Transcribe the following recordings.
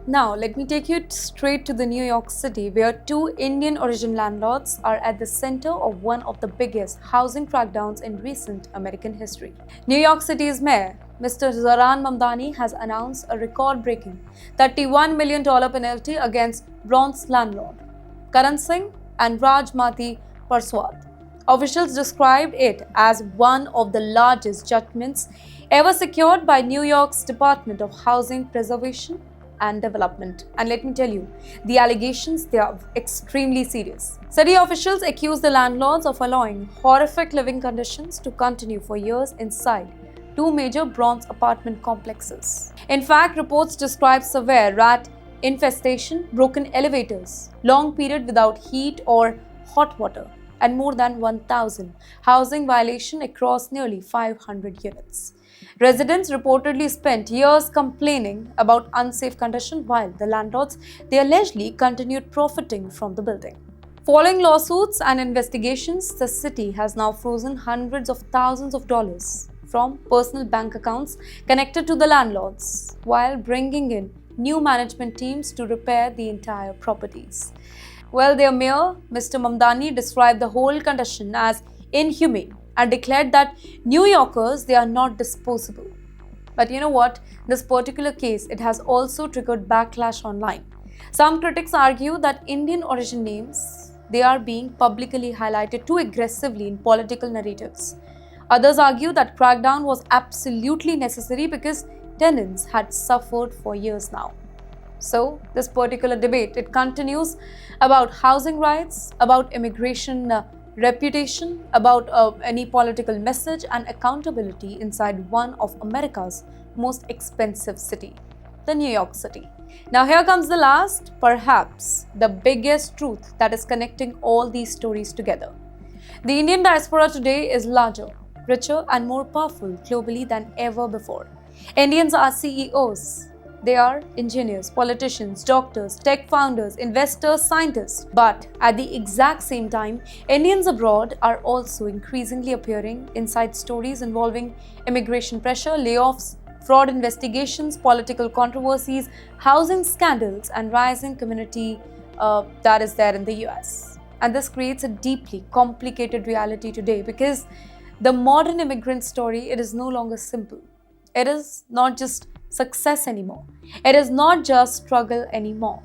Now, let me take you straight to the New York City, where two Indian origin landlords are at the center of one of the biggest housing crackdowns in recent American history. New York City's mayor, Mr. Zohran Mamdani, has announced a record-breaking $31 million penalty against bronze landlord Karan Singh and Raj Mati Parswat. Officials described it as one of the largest judgments ever secured by New York's Department of Housing Preservation and Development. And let me tell you, the allegations, they are extremely serious. City officials accuse the landlords of allowing horrific living conditions to continue for years inside two major bronze apartment complexes. In fact, reports describe severe rat infestation, broken elevators, long period without heat or hot water, and more than 1,000 housing violations across nearly 500 units. Residents reportedly spent years complaining about unsafe conditions while the landlords, they allegedly continued profiting from the building. Following lawsuits and investigations, the city has now frozen hundreds of thousands of dollars from personal bank accounts connected to the landlords, while bringing in new management teams to repair the entire properties. Well, their mayor, Mr. Mamdani, described the whole condition as inhumane and declared that New Yorkers, they are not disposable. But you know what? This particular case, it has also triggered backlash online. Some critics argue that Indian origin names, they are being publicly highlighted too aggressively in political narratives. Others argue that crackdown was absolutely necessary because tenants had suffered for years now. So, this particular debate, it continues about housing rights, about immigration reputation, about any political message and accountability inside one of America's most expensive city, the New York City. Now here comes the last, perhaps the biggest truth that is connecting all these stories together. The Indian diaspora today is larger, richer and more powerful globally than ever before. Indians are CEOs. They are engineers, politicians, doctors, tech founders, investors, scientists. But at the exact same time, Indians abroad are also increasingly appearing inside stories involving immigration pressure, layoffs, fraud investigations, political controversies, housing scandals, and rising community that is there in the US. And this creates a deeply complicated reality today because the modern immigrant story, it is no longer simple. It is not just success anymore. It is not just struggle anymore.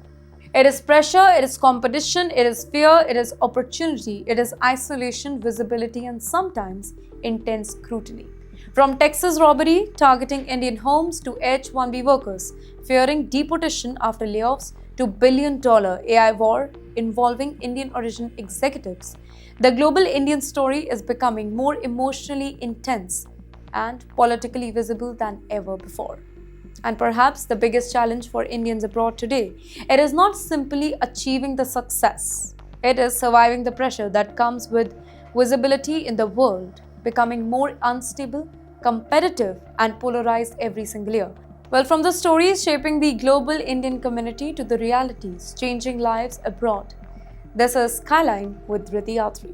It is pressure, it is competition, it is fear, it is opportunity, it is isolation, visibility, and sometimes intense scrutiny. From Texas robbery targeting Indian homes to H-1B workers fearing deportation after layoffs to billion-dollar AI war involving Indian origin executives, the global Indian story is becoming more emotionally intense and politically visible than ever before. And perhaps the biggest challenge for Indians abroad today, it is not simply achieving the success. It is surviving the pressure that comes with visibility in the world, becoming more unstable, competitive, and polarized every single year. Well, from the stories shaping the global Indian community to the realities changing lives abroad, this is Skyline with Riddhi Atri.